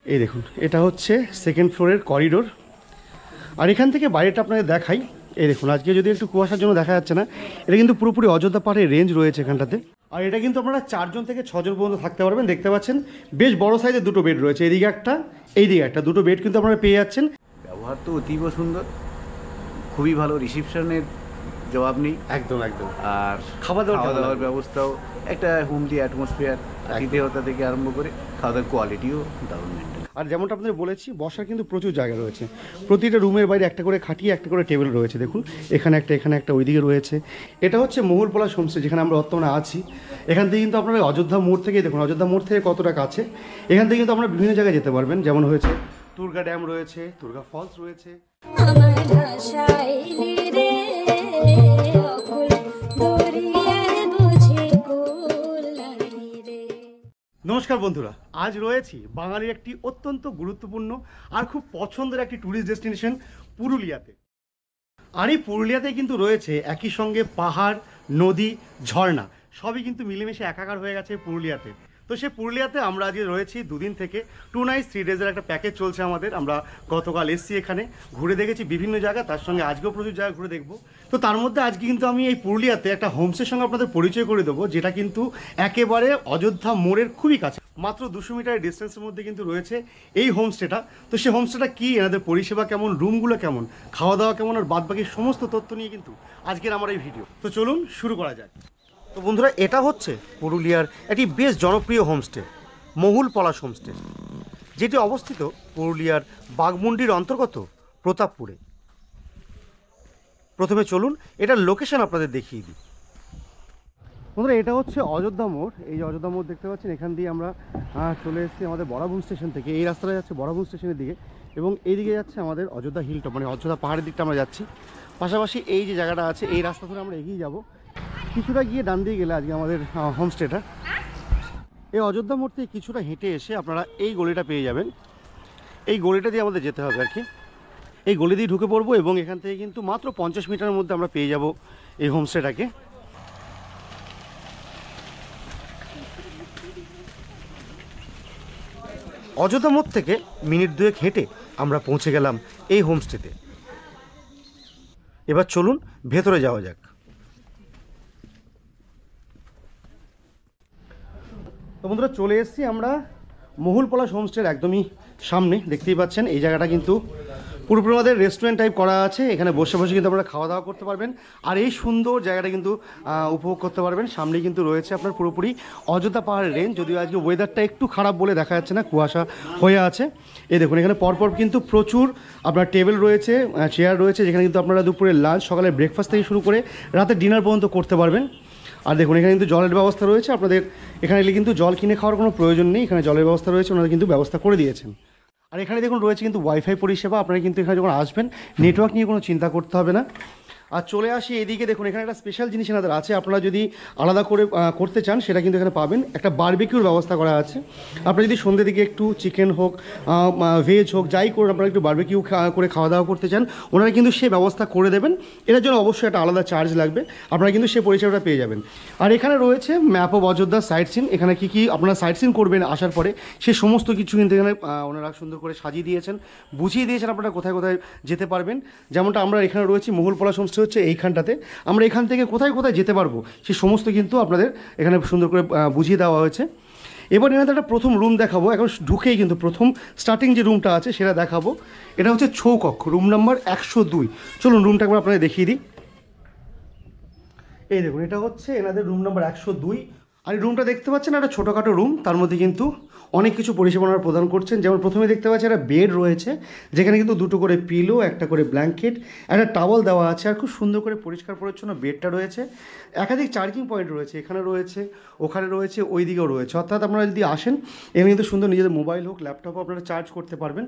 এই দেখুন, এটা হচ্ছে সেকেন্ড ফ্লোরের করিডোর। আর এখান থেকে বাইরেটা আপনাদের দেখাই। এই দেখুন, আজকে যদি একটু কুয়াশার জন্য দেখা যাচ্ছে না, এটা কিন্তু পুরোপুরি অযোধ্যা পাহাড়ের রেঞ্জ রয়েছে এখানটাতে। আর এটা কিন্তু আপনারা 4 জন থেকে 6 জন পর্যন্ত থাকতে পারবেন। দেখতে পাচ্ছেন বেশ বড় সাইজের দুটো বেড রয়েছে, এইদিকে একটা এইদিকে একটা, দুটো বেড কিন্তু আপনারা পেয়ে যাচ্ছেন। ব্যবহার তো অতীব সুন্দর, খুবই ভালো, রিসেপশনের জবাব নেই। একদম একদম। আর খাওয়া দাওয়ার ব্যবস্থাও একটা হোমলি অ্যাটমসফিয়ার, আতিথেয়তা থেকে আরম্ভ করে খাওয়া দাওয়ার কোয়ালিটিও দারুণ মেনটেন। আর যেমনটা আপনাদের বলেছি, বসার কিন্তু প্রচুর জায়গা রয়েছে। প্রতিটা রুমের বাইরে একটা করে খাটিয়ে একটা করে টেবিল রয়েছে। দেখুন এখানে একটা ওইদিকে রয়েছে। এটা হচ্ছে মহুলপলাশ হোমস্টে, যেখানে আমরা বর্তমানে আছি। এখান থেকে কিন্তু আপনারা অযোধ্যা মোড় থেকে দেখুন, অযোধ্যা মোড় থেকে কতটা কাছে। এখান থেকে কিন্তু আপনারা বিভিন্ন জায়গায় যেতে পারবেন, যেমন হয়েছে তুর্গা ড্যাম রয়েছে, তুর্গা ফলস রয়েছে। নমস্কার বন্ধুরা, আজ রয়েছি বাঙালির একটি অত্যন্ত গুরুত্বপূর্ণ আর খুব পছন্দের একটি ট্যুরিস্ট ডেস্টিনেশন পুরুলিয়াতে। আর এই পুরুলিয়াতে কিন্তু রয়েছে একই সঙ্গে পাহাড়, নদী, ঝর্ণা, সবই কিন্তু মিলেমিশে একাকার হয়ে গেছে পুরুলিয়াতে। তো সে পুরুলিয়াতে আমরা আজকে রয়েছি দুদিন থেকে, 2 নাইটস 3 ডেজের একটা প্যাকেজ চলছে আমাদের। আমরা গতকাল এসছি, এখানে ঘুরে দেখেছি বিভিন্ন জায়গা, তার সঙ্গে আজকেও প্রচুর জায়গা ঘুরে দেখবো। তো তার মধ্যে আজকে কিন্তু আমি এই পুরুলিয়াতে একটা হোমস্টের সঙ্গে আপনাদের পরিচয় করে দেবো, যেটা কিন্তু একেবারে অযোধ্যা মোড়ের খুবই কাছে, মাত্র 200 মিটারের ডিস্টেন্সের মধ্যে কিন্তু রয়েছে এই হোমস্টেটা। তো সেই হোমস্টেটা কী, এনাদের পরিষেবা কেমন, রুমগুলো কেমন, খাওয়া দাওয়া কেমন, আর বাদবাকি সমস্ত তথ্য নিয়ে কিন্তু আজকের আমার এই ভিডিও। তো চলুন শুরু করা যাক। তো বন্ধুরা, এটা হচ্ছে পুরুলিয়ার একটি বেশ জনপ্রিয় হোমস্টে, মহুলপলাশ হোমস্টে, যেটি অবস্থিত পুরুলিয়ার বাঘমুন্ডির অন্তর্গত প্রতাপপুরে। প্রথমে চলুন এটার লোকেশন আপনাদের দেখিয়ে দিই। বন্ধুরা, এটা হচ্ছে অযোধ্যা মোড়। এই যে অযোধ্যা মোড় দেখতে পাচ্ছেন, এখান দিয়ে আমরা চলে এসেছি আমাদের বরাবুন স্টেশন থেকে। এই রাস্তাটা যাচ্ছে বরাবুন স্টেশনের দিকে, এবং এইদিকে যাচ্ছে আমাদের অযোধ্যা হিলটপ, মানে অযোধ্যা পাহাড়ের দিকটা আমরা যাচ্ছি। পাশাপাশি এই যে জায়গাটা আছে, এই রাস্তা ধরে আমরা এগিয়ে যাব। কিছুটা গিয়ে ডান দিয়ে গেলে আজকে আমাদের হোমস্টেটা। এই অযোধ্যা মোড় থেকে কিছুটা হেঁটে এসে আপনারা এই গলিটা পেয়ে যাবেন। এই গলিটা দিয়ে আমাদের যেতে হবে আর কি। এই গলি দিয়ে ঢুকে পড়বো, এবং এখান থেকে কিন্তু মাত্র 50 মিটারের মধ্যে আমরা পেয়ে যাব এই হোমস্টেটাকে। অযোধ্যা মোড় থেকে মিনিট 2 হেঁটে আমরা পৌঁছে গেলাম এই হোমস্টেতে। এবার চলুন ভেতরে যাওয়া যাক। তো বন্ধুরা, চলে এসেছি আমরা মহুলপলাশ হোমস্টের একদমই সামনে। দেখতেই পাচ্ছেন এই জায়গাটা কিন্তু পুরোপুরি আমাদের রেস্টুরেন্ট টাইপ করা আছে। এখানে বসে বসে কিন্তু আপনারা খাওয়া দাওয়া করতে পারবেন, আর এই সুন্দর জায়গাটা কিন্তু উপভোগ করতে পারবেন। সামনেই কিন্তু রয়েছে আপনার পুরোপুরি অযোধ্যা পাহাড়ের রেঞ্জ। যদিও আজকে ওয়েদারটা একটু খারাপ বলে দেখা যাচ্ছে না, কুয়াশা হয়ে আছে। এই দেখুন, এখানে পরপর কিন্তু প্রচুর আপনার টেবিল রয়েছে, চেয়ার রয়েছে, যেখানে কিন্তু আপনারা দুপুরে লাঞ্চ, সকালে ব্রেকফাস্ট থেকে শুরু করে রাতে ডিনার পর্যন্ত করতে পারবেন। আর দেখুন, এখানে কিন্তু জলের ব্যবস্থা রয়েছে। আপনাদের এখানে এলে কিন্তু জল কিনে খাওয়ার কোনো প্রয়োজন নেই, এখানে জলের ব্যবস্থা রয়েছে, ওনারা কিন্তু ব্যবস্থা করে দিয়েছেন। আর এখানে দেখুন রয়েছে কিন্তু ওয়াইফাই পরিষেবা। আপনারা কিন্তু এখানে যখন আসবেন নেটওয়ার্ক নিয়ে কোনো চিন্তা করতে হবে না। আর চলে আসি এদিকে, দেখুন এখানে একটা স্পেশাল জিনিস এনাদের আছে। আপনারা যদি আলাদা করে করতে চান সেটা কিন্তু এখানে পাবেন। একটা বারবিকিউর ব্যবস্থা করা আছে। আপনারা যদি সন্ধ্যের দিকে একটু চিকেন হোক, ভেজ হোক, যাই করুন, আপনারা একটু বারবিকিউ করে খাওয়া দাওয়া করতে চান, ওনারা কিন্তু সে ব্যবস্থা করে দেবেন। এটার জন্য অবশ্যই একটা আলাদা চার্জ লাগবে, আপনারা কিন্তু সেই পরিষেবাটা পেয়ে যাবেন। আর এখানে রয়েছে map of Ayodhya site scene. এখানে কী কী আপনারা সাইট সিন করবেন আসার পরে, সে সমস্ত কিছু কিন্তু এখানে ওনারা সুন্দর করে সাজিয়ে দিয়েছেন, বুঝিয়ে দিয়েছেন আপনারা কোথায় কোথায় যেতে পারবেন। যেমনটা আমরা এখানে রয়েছি মহুলপলাশ হোমস্টে হচ্ছে এইখানটাতে, আমরা এখান থেকে কোথায় কোথায় যেতে পারবো সেই সমস্ত কিন্তু আপনাদের এখানে সুন্দর করে বুঝিয়ে দেওয়া হয়েছে। এবার এনাদের একটা প্রথম রুম দেখাবো। এখন ঢুকেই কিন্তু প্রথম স্টার্টিং যে রুমটা আছে সেটা দেখাবো। এটা হচ্ছে ছৌকক্ষ, রুম নাম্বার 102। চলুন রুমটা একবার আপনাদের দেখিয়ে দিই। এই দেখুন, এটা হচ্ছে এনাদের রুম নাম্বার 102। আর এই রুমটা দেখতে পাচ্ছেন, একটা ছোটোখাটো রুম, তার মধ্যে কিন্তু অনেক কিছু পরিষেবা ওনারা প্রদান করছেন। যেমন প্রথমে দেখতে পাচ্ছেন একটা বেড রয়েছে, যেখানে কিন্তু 2টো করে পিলো, একটা করে ব্ল্যাঙ্কেট, একটা টাওয়াল দেওয়া আছে, আর খুব সুন্দর করে পরিষ্কার পরিচ্ছন্ন বেডটা রয়েছে। একাধিক চার্জিং পয়েন্ট রয়েছে, এখানে রয়েছে, ওখানে রয়েছে, ওই দিকেও রয়েছে। অর্থাৎ আপনারা যদি আসেন এখানে কিন্তু সুন্দর নিজেদের মোবাইল হোক, ল্যাপটপ হোক, আপনারা চার্জ করতে পারবেন।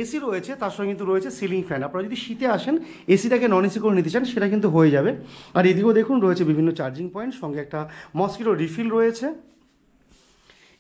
এসি রয়েছে, তার সঙ্গে কিন্তু রয়েছে সিলিং ফ্যান। আপনারা যদি শীতে আসেন এসিটাকে নন এসি করে নিতে চান সেটা কিন্তু হয়ে যাবে। আর এদিকেও দেখুন রয়েছে বিভিন্ন চার্জিং পয়েন্ট, সঙ্গে একটা মসকিটো রিফিল রয়েছে।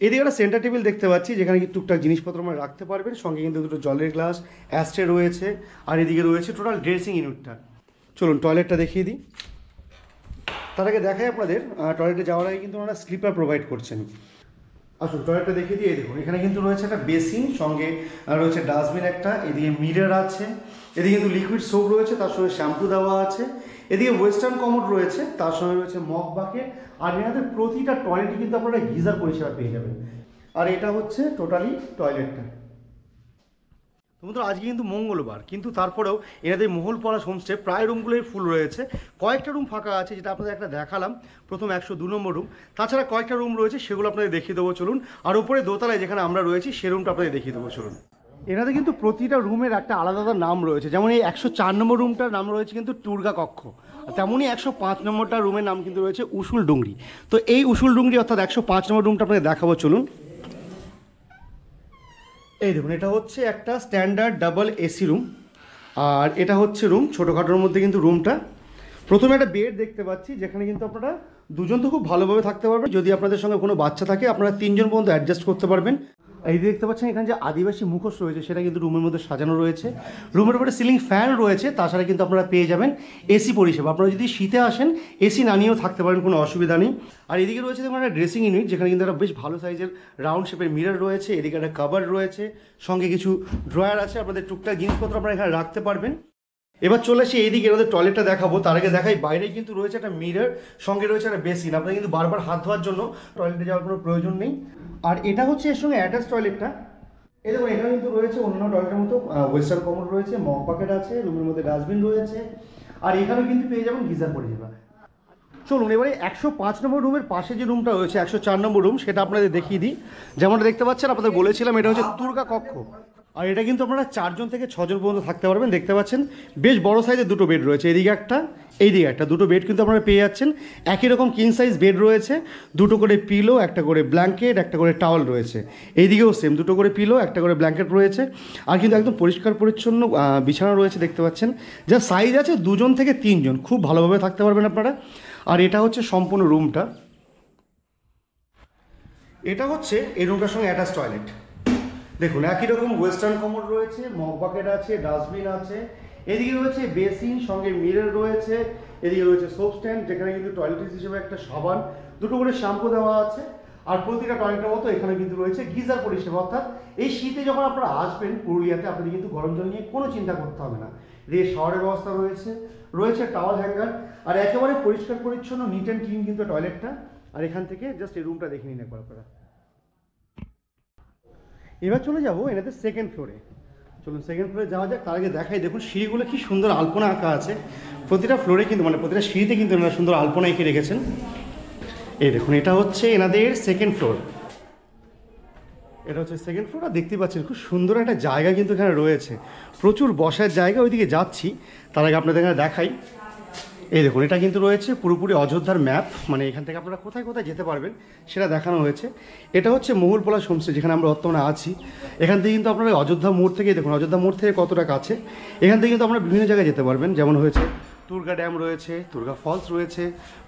এদিকে একটা সেন্টার টেবিল দেখতে পাচ্ছি, যেখানে কি টুকটাক জিনিসপত্র আমরা রাখতে পারবেন। সঙ্গে কিন্তু দুটো জলের গ্লাস, অ্যাস্ট্রে রয়েছে। আর এদিকে রয়েছে টোটাল ড্রেসিং ইউনিটটা। চলুন টয়লেটটা দেখিয়ে দিই। তার আগে দেখাই আপনাদের টয়লেটে যাওয়ার আগে কিন্তু ওনারা স্লিপার প্রোভাইড করছেন। আসুন টয়লেটটা দেখিয়ে দিই। এই দেখুন এখানে কিন্তু রয়েছে একটা বেসিন, সঙ্গে রয়েছে ডাস্টবিন একটা, এদিকে মিরর আছে, এদিকে কিন্তু লিকুইড সোপ রয়েছে, তার সঙ্গে শ্যাম্পু দেওয়া আছে, এদিকে ওয়েস্টার্ন কমোড রয়েছে, তার সঙ্গে রয়েছে মগ বাকেট, আর এখানে প্রতিটা টয়লেটে কিন্তু আপনারা গিজার পরিষেবা পেয়ে যাবেন। আর এটা হচ্ছে টোটালি টয়লেটটা। বন্ধুরা আজকে কিন্তু মঙ্গলবার, কিন্তু তারপরেও এনাদের মহুলপলাশ হোমস্টে প্রায় রুমগুলোই ফুল রয়েছে। কয়েকটা রুম ফাঁকা আছে, যেটা আপনাদের একটা দেখালাম প্রথম 102 নম্বর রুম। তাছাড়া কয়েকটা রুম রয়েছে, সেগুলো আপনাদের দেখিয়ে দেবো চলুন। আর উপরে দোতলায় যেখানে আমরা রয়েছি সে রুমটা আপনাদের দেখিয়ে দেবো চলুন। এনাদের কিন্তু প্রতিটা রুমের একটা আলাদা আলাদা নাম রয়েছে। যেমন এই 104 নম্বর রুমটার নাম রয়েছে কিন্তু টুর্গা কক্ষ, তেমনই 105 নম্বরটার রুমের নাম কিন্তু রয়েছে উসুল ডুংরি। তো এই উসুল ডুংরি অর্থাৎ 105 নম্বর রুমটা আপনাদের দেখাবো চলুন। এই দেখুন এটা হচ্ছে একটা স্ট্যান্ডার্ড ডাবল এসি রুম, আর এটা হচ্ছে রুম ছোটোখাটোর মধ্যে কিন্তু রুমটা। প্রথমে একটা বেড দেখতে পাচ্ছি, যেখানে কিন্তু আপনারা দুজন তো খুব ভালোভাবে থাকতে পারবেন। যদি আপনাদের সঙ্গে কোনো বাচ্চা থাকে আপনারা 3 জন পর্যন্ত অ্যাডজাস্ট করতে পারবেন। এই দেখতে পাচ্ছেন এখানে যে আদিবাসী মুখোশ রয়েছে সেটা কিন্তু রুমের মধ্যে সাজানো রয়েছে। রুমের উপরে সিলিং ফ্যান রয়েছে, তাছাড়া কিন্তু আপনারা পেয়ে যাবেন এসি পরিষেবা। আপনারা যদি শীতে আসেন এসি না নিয়েও থাকতে পারেন, কোনো অসুবিধা নেই। আর এদিকে রয়েছে দেখুন একটা ড্রেসিং ইউনিট, যেখানে কিন্তু একটা বেশ ভালো সাইজের রাউন্ড শেপের মিরর রয়েছে, এদিকে একটা কাভার রয়েছে, সঙ্গে কিছু ড্রয়ার আছে, আপনাদের টুকটাক জিনিসপত্র আপনারা এখানে রাখতে পারবেন। এবার চলে আসি এইদিকে আমাদের টয়লেটটা দেখাবো। তার আগে দেখাই বাইরে কিন্তু রয়েছে একটা মিরর, সঙ্গে রয়েছে একটা বেসিন। আপনারা কিন্তু বারবার হাত ধোয়ার জন্য টয়লেটে যাওয়ার কোনো প্রয়োজন নেই। আর এটা হচ্ছে এর সঙ্গে অ্যাটাচ টয়লেটটা। এই দেখুন এখানে কিন্তু রয়েছে অন্যান্য টয়লেটের মতো ওয়েস্টার্ন কমোড রয়েছে, মগ বাকেট আছে, রুমের মধ্যে ডাস্টবিন রয়েছে, আর এখানেও কিন্তু পেয়ে যাবেন গিজার পরিষেবা। চলুন এবারে 105 নম্বর রুমের পাশে যে রুমটা রয়েছে 104 নম্বর রুম, সেটা আপনাদের দেখিয়ে দিই। যেমনটা দেখতে পাচ্ছেন, আপনাদের বলেছিলাম এটা হচ্ছে দুর্গা কক্ষ। আর এটা কিন্তু আপনারা 4 জন থেকে 6 জন পর্যন্ত থাকতে পারবেন। দেখতে পাচ্ছেন বেশ বড় সাইজের দুটো বেড রয়েছে, এদিকে একটা এইদিকে একটা, দুটো বেড কিন্তু আপনারা পেয়ে যাচ্ছেন। একই রকম কিং সাইজ বেড রয়েছে, দুটো করে পিলো, একটা করে ব্ল্যাঙ্কেট, একটা করে টাওয়াল রয়েছে। এইদিকেও সেম দুটো করে পিলো, একটা করে ব্ল্যাঙ্কেট রয়েছে। আর কিন্তু একদম পরিষ্কার পরিচ্ছন্ন বিছানা রয়েছে দেখতে পাচ্ছেন। যা সাইজ আছে 2 জন থেকে 3 জন খুব ভালোভাবে থাকতে পারবেন আপনারা। আর এটা হচ্ছে সম্পূর্ণ রুমটা। এটা হচ্ছে এই রুমটার সঙ্গে অ্যাটাচ টয়লেট। দেখুন একই রকম ওয়েস্টার্ন কমোড রয়েছে, মগ বাকেট আছে, ডাস্টবিন আছে, এদিকে রয়েছে বেসিন, সঙ্গে মিরর রয়েছে, এদিকে রয়েছে সোপ স্ট্যান্ড, যেখানে কিন্তু টয়লেট হিসেবে একটা সাবান, দুটো করে শ্যাম্পু দেওয়া আছে। আর প্রতিটা টয়লেটের মতো এখানে কিন্তু রয়েছে গিজার পরিষেবা। অর্থাৎ এই শীতে যখন আপনারা আসবেন পুরুলিয়াতে, আপনাদের কিন্তু গরম জল নিয়ে কোনো চিন্তা করতে হবে না। এদিকে শাওয়ারের ব্যবস্থা রয়েছে, রয়েছে টাওয়াল হ্যাঙ্গার, আর একেবারে পরিষ্কার পরিচ্ছন্ন নিট অ্যান্ড ক্লিন কিন্তু টয়লেটটা। আর এখান থেকে জাস্ট এই রুমটা দেখে নিন একবার আপনারা। এবার চলে যাবো এনাদের সেকেন্ড ফ্লোরে। চলুন সেকেন্ড ফ্লোরে যাওয়া যাক। তার আগে দেখাই, দেখুন সিঁড়িগুলো কি সুন্দর আলপনা আঁকা আছে প্রতিটা ফ্লোরে, কিন্তু মানে প্রতিটা সিঁড়িতে কিন্তু এনারা সুন্দর আলপনা এঁকে রেখেছেন। এই দেখুন এটা হচ্ছে এনাদের সেকেন্ড ফ্লোর। এটা হচ্ছে সেকেন্ড ফ্লোর। আর দেখতে পাচ্ছেন খুব সুন্দর একটা জায়গা কিন্তু এখানে রয়েছে, প্রচুর বসার জায়গা। ওইদিকে যাচ্ছি, তার আগে আপনাদের এখানে দেখাই। এই দেখুন এটা কিন্তু রয়েছে পুরোপুরি অযোধ্যার ম্যাপ, মানে এখান থেকে আপনারা কোথায় কোথায় যেতে পারবেন সেটা দেখানো হয়েছে। এটা হচ্ছে মহুলপলাশ হোমস্টে, যেখানে আমরা বর্তমানে আছি। এখান থেকে কিন্তু আপনারা অযোধ্যা মোড় থেকে, দেখুন অযোধ্যা মোড় থেকে কতটা কাছে, এখান থেকে কিন্তু আপনারা বিভিন্ন জায়গায় যেতে পারবেন। যেমন হয়েছে দুর্গা ড্যাম রয়েছে, দুর্গা ফলস রয়েছে,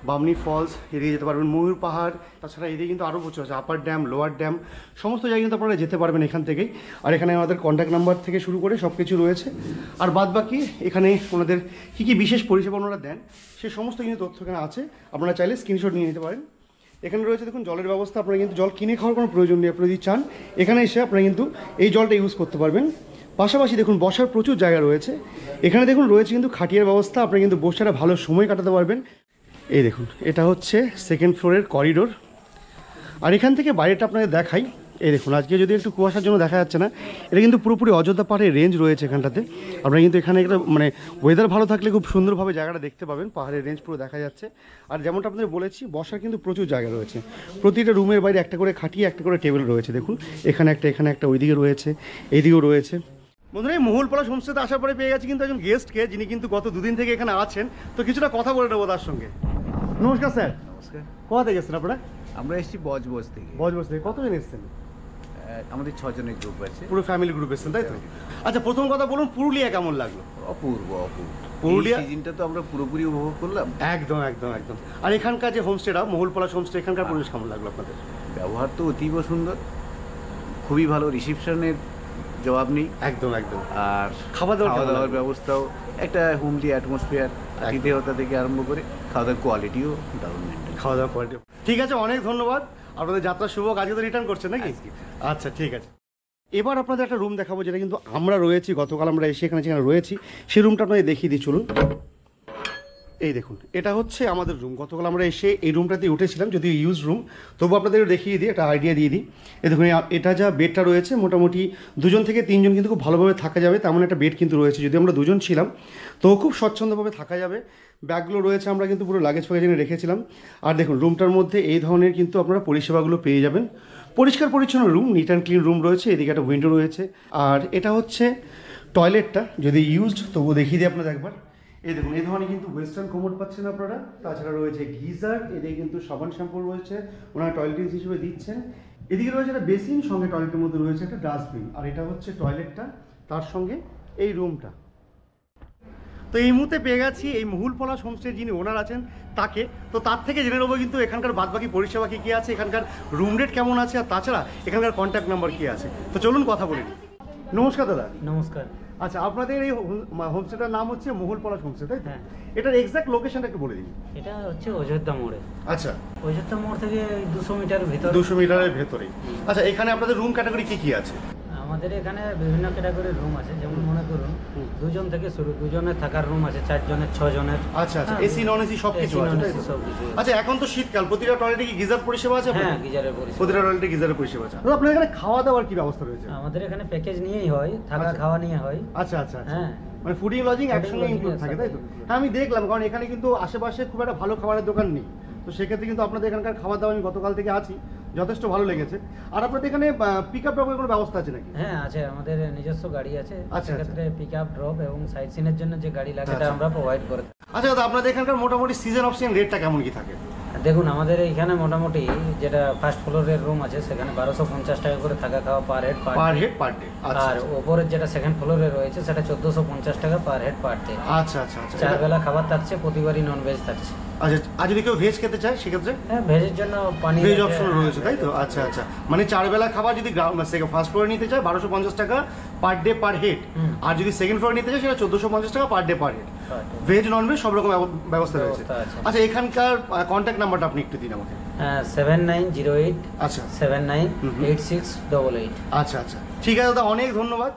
বামনি ফলস, এদিকে যেতে পারবেন ময়ূর পাহাড়। তাছাড়া এদিকে কিন্তু আরও প্রচুর আছে, আপার ড্যাম, লোয়ার ড্যাম, সমস্ত জায়গায় কিন্তু আপনারা যেতে পারবেন এখান থেকেই। আর এখানে আমাদের কন্ট্যাক্ট নাম্বার থেকে শুরু করে সব কিছু রয়েছে। আর বাদ বাকি এখানে ওনাদের কী কী বিশেষ পরিষেবা ওনারা দেন সে সমস্ত কিন্তু তথ্য এখানে আছে, আপনারা চাইলে স্ক্রিনশট নিয়ে নিতে পারেন। এখানে রয়েছে দেখুন জলের ব্যবস্থা। আপনারা কিন্তু জল কিনে খাওয়ার কোনো প্রয়োজন নেই, আপনারা যদি চান এখানে এসে আপনারা কিন্তু এই জলটা ইউজ করতে পারবেন। পাশাপাশি দেখুন বসার প্রচুর জায়গা রয়েছে। এখানে দেখুন রয়েছে কিন্তু খাটিয়ার ব্যবস্থা, আপনারা কিন্তু বসে একটা ভালো সময় কাটাতে পারবেন। এই দেখুন এটা হচ্ছে সেকেন্ড ফ্লোরের করিডোর। আর এখান থেকে বাইরেটা আপনাদের দেখাই। এই দেখুন আজকে যদি একটু কুয়াশার জন্য দেখা যাচ্ছে না, এটা কিন্তু পুরোপুরি অযোধ্যা পাহাড়ের রেঞ্জ রয়েছে এখানটাতে। আপনারা কিন্তু এখানে একটা মানে ওয়েদার ভালো থাকলে খুব সুন্দরভাবে জায়গাটা দেখতে পাবেন, পাহাড়ের রেঞ্জ পুরো দেখা যাচ্ছে। আর যেমনটা আপনাদের বলেছি বসার কিন্তু প্রচুর জায়গা রয়েছে। প্রতিটা রুমের বাইরে একটা করে খাটিয়ে, একটা করে টেবিল রয়েছে। দেখুন এখানে একটা, এখানে একটা, ওইদিকে রয়েছে, এইদিকেও রয়েছে। বন্ধুরা এই মহুলপলাশ হোমস্টেতে আসার পরে পেয়ে গেছি কিন্তু একজন গেস্টকে, যিনি কিন্তু গত 2 দিন থেকে এখানে আছেন। তো কিছুটা কথা বলে নেবো তার সঙ্গে। নমস্কার স্যার। নমস্কার। কোথা থেকে এসেছেন আপনারা? আমরা এসেছি বজবজ থেকে। বজবজ থেকে। কতজন এসেছেন? আমাদের 6 জনের গ্রুপ আছে। পুরো ফ্যামিলি গ্রুপ এসেছেন তাই তো? আচ্ছা প্রথম কথা বলুন, পুরুলিয়া কেমন লাগলো? অপূর্ব অপূর্ব। পুরুলিয়া সিজনটা তো আমরা পুরোপুরি উপভোগ করলাম। একদম একদম একদম। আর এখানকার যে হোমস্টেটা মহুলপলাশ হোমস্টে, এখানকার পরিবেশ কেমন লাগলো আপনাদের? ব্যবহার তো অতীব সুন্দর, খুবই ভালো, রিসেপশনের জবাব নেই। একদম একদম। আর খাওয়া দাওয়ার ব্যবস্থাও একটা হোমলি অ্যাটমসফিয়ার, আতিথেয়তা থেকে আরম্ভ করে খাওয়া দাওয়ার কোয়ালিটিও দারুণ মেনটেন। খাওয়া দাওয়া কোয়ালিটি ঠিক আছে। অনেক ধন্যবাদ। আপনাদের যাত্রা শুভ হোক, আজকে তো রিটার্ন করছেন নাকি? আচ্ছা ঠিক আছে। এবার আপনাদের একটা রুম দেখাবো যেটা কিন্তু আমরা রয়েছি, গতকাল আমরা এসে এখানে যেখানে রয়েছি সেই রুমটা আপনাদের দেখিয়ে দিই, চলুন। এই দেখুন, এটা হচ্ছে আমাদের রুম। গতকাল আমরা এসে এই রুমটাতে উঠেছিলাম, যদিও ইউজ রুম, তবু আপনাদের দেখিয়ে দিই, একটা আইডিয়া দিয়ে দিই। এই দেখুন, এটা যা বেডটা রয়েছে মোটামুটি 2 থেকে 3 জন কিন্তু খুব ভালোভাবে থাকা যাবে, তেমন একটা বেড কিন্তু রয়েছে। যদি আমরা 2 জন ছিলাম তো খুব স্বচ্ছন্দভাবে থাকা যাবে। ব্যাগগুলো রয়েছে, আমরা কিন্তু পুরো লাগেজ ফ্যাগেজ এনে রেখেছিলাম। আর দেখুন, রুমটার মধ্যে এই ধরনের কিন্তু আপনারা পরিষেবাগুলো পেয়ে যাবেন। পরিষ্কার পরিচ্ছন্ন room, neat and clean room রয়েছে। এদিকে একটা উইন্ডো রয়েছে। আর এটা হচ্ছে টয়লেটটা, যদি ইউজড তবুও দেখিয়ে দিই আপনাদের একবার। এই দেখুন, এই ধরনের কিন্তু ওয়েস্টার্ন কোমোড পাচ্ছেন আপনারা। তাছাড়া রয়েছে গিজার, এদিকে কিন্তু সাবান শ্যাম্পু রয়েছে, ওনারা টয়লেট হিসেবে দিচ্ছেন। এদিকে রয়েছে একটা বেসিন, সঙ্গে টয়লেটের মধ্যে রয়েছে একটা ডাস্টবিন। আর এটা হচ্ছে টয়লেটটা, তার সঙ্গে এই রুমটা। তো এই মুহূর্তে পেয়ে গেছি এই মহুল পলাশ হোমস্টের যিনি ওনার আছেন তাকে। তো তার থেকে জেনে নেবো কিন্তু এখানকার বাদবাকি পরিষেবা কী কী আছে, এখানকার রুম রেট কেমন আছে, আর তাছাড়া এখানকার কন্ট্যাক্ট নাম্বার কী আছে। তো চলুন কথা বলি। নমস্কার দাদা। নমস্কার। আচ্ছা, আপনাদের এই হোমস্টেটার নাম হচ্ছে মহুল পলাশ হোমস্টে, তাই তো? হ্যাঁ। এটার এক্সাক্ট লোকেশনটা একটু বলে দিন। এটা হচ্ছে অযোধ্যা মোড়ে। আচ্ছা, অযোধ্যা মোড় থেকে 200 মিটার ভিতর। 200 মিটারের ভেতরেই। আচ্ছা, এখানে আপনাদের রুম ক্যাটাগরি কী কী আছে? আমাদের এখানে বিভিন্ন ক্যাটাগরির রুম আছে, যেমন মনে করুন 2 জন থেকে শুরু, 2 জনের থাকার রুম আছে, 4 জনের, 6 জনের। আচ্ছা আচ্ছা, হ্যাঁ, এসি নন এসি সব কিছু AC, আছে, তাই non-AC তো? সব কিছু আছে। আচ্ছা, এখন তো শীতকাল, প্রতিটা টয়লেটে কি গিজার পরিষেবা আছে হ্যাঁ, আপনাদের? গিজারের পরিষেবা। প্রতিটা টয়লেটে গিজারের পরিষেবা আছে। তো আপনাদের এখানে খাওয়া দাওয়ার কি ব্যবস্থা রয়েছে? আমাদের এখানে প্যাকেজ নিয়েই হয়, থাকা আচ্ছা। খাওয়া নিয়ে হয়। আচ্ছা আচ্ছা আচ্ছা, হ্যাঁ। মানে ফুডিং লজিং Fooding, একসঙ্গে lodging ইনক্লুড থাকে, তাই তো? একসাথে। হ্যাঁ, আমি দেখলাম, কারণ এখানে কিন্তু আশেপাশে খুব একটা ভালো খাবারের দোকান নেই। তো সেক্ষেত্রে কিন্তু আপনাদের এখানকার খাবার দাবার, আমি গতকাল থেকে আছি, যথেষ্ট ভালো লেগেছে। আর আপনাদের এখানে পিক আপ ড্রপের কোনো ব্যবস্থা আছে নাকি? হ্যাঁ আছে, আমাদের নিজস্ব গাড়ি আছে। আচ্ছা, সেক্ষেত্রে পিক আপ ড্রপ এবং সাইট সিনের জন্য যে গাড়ি লাগে আচ্ছা। সেটা আমরা প্রোভাইড করে থাকি। আচ্ছা দাদা, আপনাদের এখানকার মোটামুটি সিজন অফ সিজন রেটটা কেমন কি থাকে? দেখুন, আমাদের এইখানে মোটামুটি যেটা ফার্স্ট ফ্লোরের রুম আছে সেখানে 1250 টাকা করে থাকা খাওয়া per head per head per day? আচ্ছা আর ওপরের যেটা সেকেন্ড ফ্লোরে রয়েছে সেটা 1450 টাকা পার হেড পার ডে। আচ্ছা আচ্ছা আচ্ছা। 4 বেলা খাবার থাকছে, প্রতিবারই নন ভেজ থাকছে। আচ্ছা, আর যদি কেউ ভেজ খেতে চায় সেক্ষেত্রে হ্যাঁ, ভেজের জন্য পানি ভেজ আছে, অপশন রয়েছে, তাই তো? আচ্ছা আচ্ছা, মানে 4 বেলা খাবার যদি ফার্স্ট ফ্লোরে নিতে চায় 1250 টাকা পার ডে পার হেড, হুম। আর যদি সেকেন্ড ফ্লোরে নিতে চায় সেটা 1450 টাকা per day per head. per day। Veg non veg সব রকম ব্যবস্থা রয়েছে। ব্যবস্থা আছে। আচ্ছা, এখানকার কন্ট্যাক্ট নাম্বারটা আপনি একটু দিন আমাকে। 7908 আচ্ছা 798688। আচ্ছা আচ্ছা, ঠিক আছে দাদা, অনেক ধন্যবাদ।